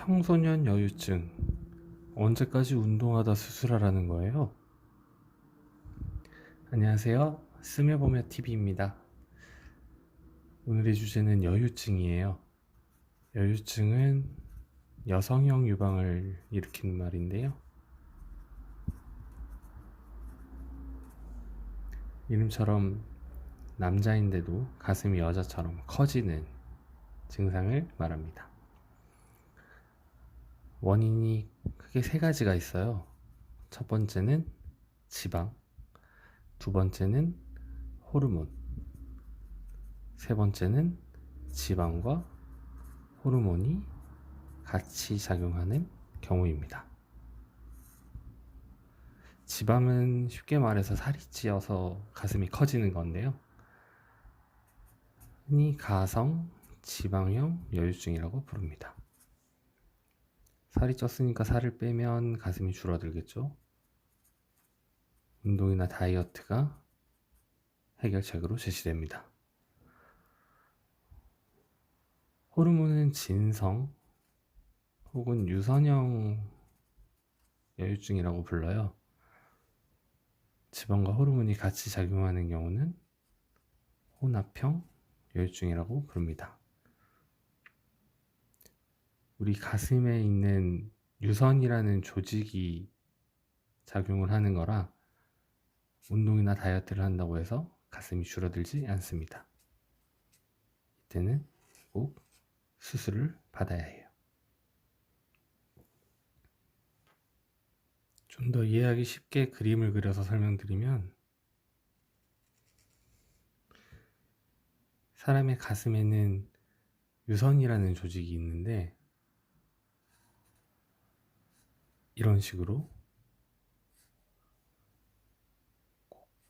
청소년 여유증. 언제까지 운동하다 수술하라는 거예요? 안녕하세요. 스며보며 TV입니다. 오늘의 주제는 여유증이에요. 여유증은 여성형 유방을 일으키는 말인데요. 이름처럼 남자인데도 가슴이 여자처럼 커지는 증상을 말합니다. 원인이 크게 세 가지가 있어요. 첫 번째는 지방, 두 번째는 호르몬, 세 번째는 지방과 호르몬이 같이 작용하는 경우입니다. 지방은 쉽게 말해서 살이 찌어서 가슴이 커지는 건데요. 흔히 가성 지방형 여유증이라고 부릅니다. 살이 쪘으니까 살을 빼면 가슴이 줄어들겠죠. 운동이나 다이어트가 해결책으로 제시됩니다. 호르몬은 진성 혹은 유선형 여유증이라고 불러요. 지방과 호르몬이 같이 작용하는 경우는 혼합형 여유증이라고 부릅니다. 우리 가슴에 있는 유선이라는 조직이 작용을 하는 거라 운동이나 다이어트를 한다고 해서 가슴이 줄어들지 않습니다. 이때는 꼭 수술을 받아야 해요. 좀 더 이해하기 쉽게 그림을 그려서 설명드리면, 사람의 가슴에는 유선이라는 조직이 있는데 이런 식으로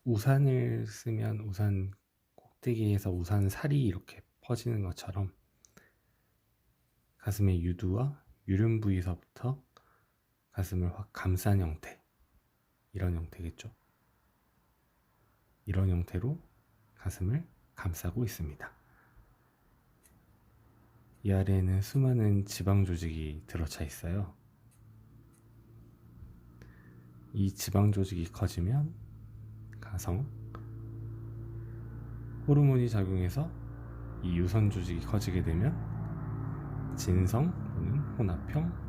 우산을 쓰면 우산 꼭대기에서 우산 살이 이렇게 퍼지는 것처럼 가슴의 유두와 유륜 부위서부터 가슴을 확 감싼 형태, 이런 형태겠죠. 이런 형태로 가슴을 감싸고 있습니다. 이 아래에는 수많은 지방 조직이 들어차 있어요. 이 지방 조직이 커지면 가성, 호르몬이 작용해서 이 유선 조직이 커지게 되면 진성 또는 혼합형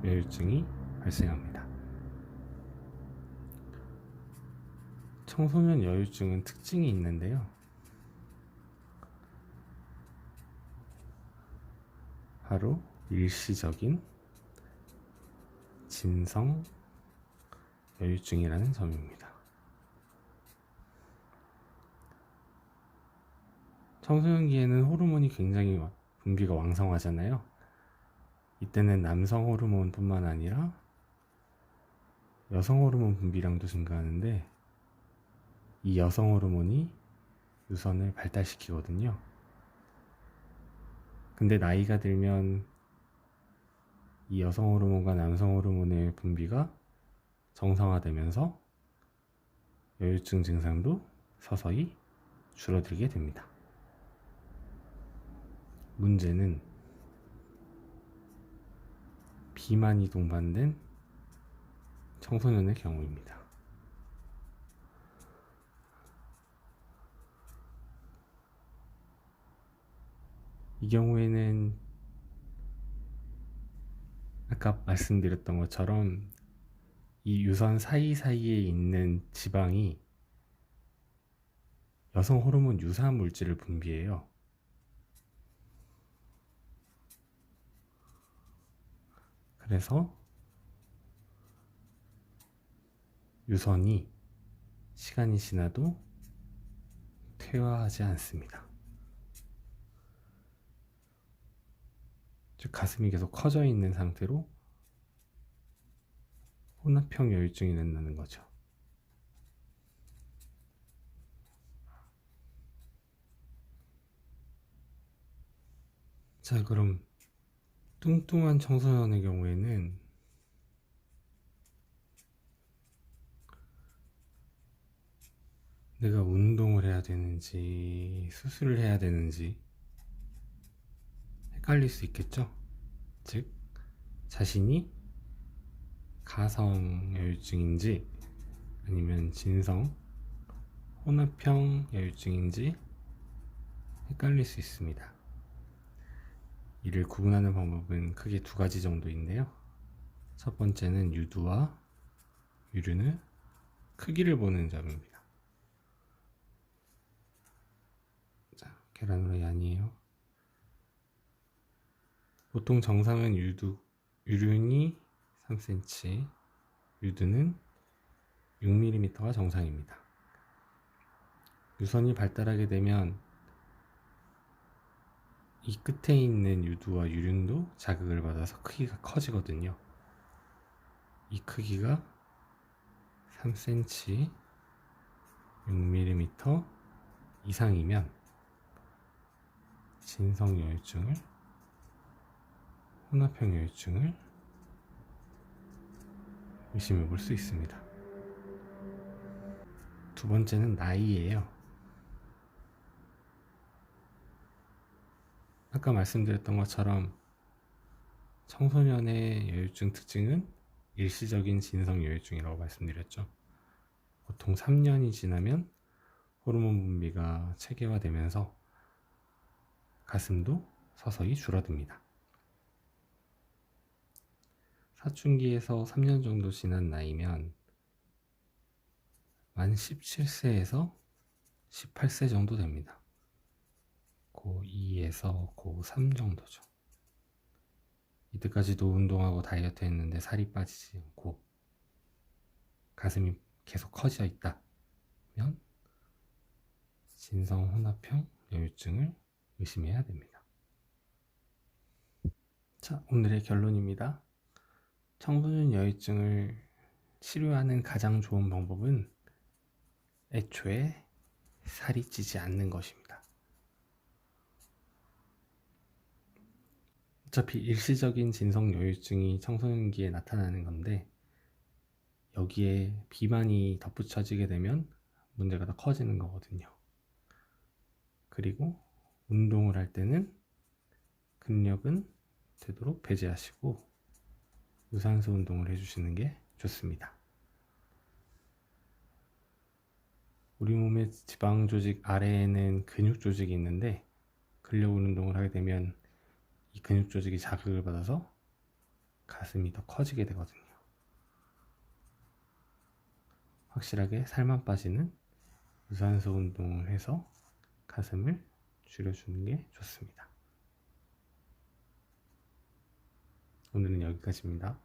여유증이 발생합니다. 청소년 여유증은 특징이 있는데요. 바로 일시적인 진성 여유증이라는 점입니다. 청소년기에는 호르몬이 굉장히 분비가 왕성하잖아요. 이때는 남성 호르몬뿐만 아니라 여성 호르몬 분비량도 증가하는데 이 여성 호르몬이 유선을 발달시키거든요. 근데 나이가 들면 이 여성 호르몬과 남성 호르몬의 분비가 정상화되면서 여유증 증상도 서서히 줄어들게 됩니다. 문제는 비만이 동반된 청소년의 경우입니다. 이 경우에는 아까 말씀드렸던 것처럼 이 유선 사이사이에 있는 지방이 여성 호르몬 유사 물질을 분비해요. 그래서 유선이 시간이 지나도 퇴화하지 않습니다. 즉 가슴이 계속 커져 있는 상태로 혼합형 여유증이 난다는 거죠. 자, 그럼 뚱뚱한 청소년의 경우에는 내가 운동을 해야 되는지 수술을 해야 되는지 헷갈릴 수 있겠죠? 즉 자신이 가성 여유증인지 아니면 진성 혼합형 여유증인지 헷갈릴 수 있습니다. 이를 구분하는 방법은 크게 두 가지 정도인데요. 첫 번째는 유두와 유륜의 크기를 보는 점입니다. 자, 계란 후라이 아니에요. 보통 정상은 유륜이 3cm, 유두는 6mm가 정상입니다. 유선이 발달하게 되면 이 끝에 있는 유두와 유륜도 자극을 받아서 크기가 커지거든요. 이 크기가 3cm, 6mm 이상이면 진성 여유증을, 혼합형 여유증을 의심해 볼 수 있습니다. 두 번째는 나이예요. 아까 말씀드렸던 것처럼 청소년의 여유증 특징은 일시적인 진성 여유증이라고 말씀드렸죠. 보통 3년이 지나면 호르몬 분비가 체계화되면서 가슴도 서서히 줄어듭니다. 사춘기에서 3년 정도 지난 나이면 만 17세에서 18세 정도 됩니다. 고2에서 고3 정도죠. 이때까지도 운동하고 다이어트 했는데 살이 빠지지 않고 가슴이 계속 커져 있다면 진성 혼합형 여유증을 의심해야 됩니다. 자, 오늘의 결론입니다. 청소년 여유증을 치료하는 가장 좋은 방법은 애초에 살이 찌지 않는 것입니다. 어차피 일시적인 진성 여유증이 청소년기에 나타나는 건데 여기에 비만이 덧붙여지게 되면 문제가 더 커지는 거거든요. 그리고 운동을 할 때는 근력은 되도록 배제하시고 유산소 운동을 해주시는 게 좋습니다. 우리 몸의 지방 조직 아래에는 근육 조직이 있는데 근력 운동을 하게 되면 이 근육 조직이 자극을 받아서 가슴이 더 커지게 되거든요. 확실하게 살만 빠지는 유산소 운동을 해서 가슴을 줄여주는 게 좋습니다. 오늘은 여기까지입니다.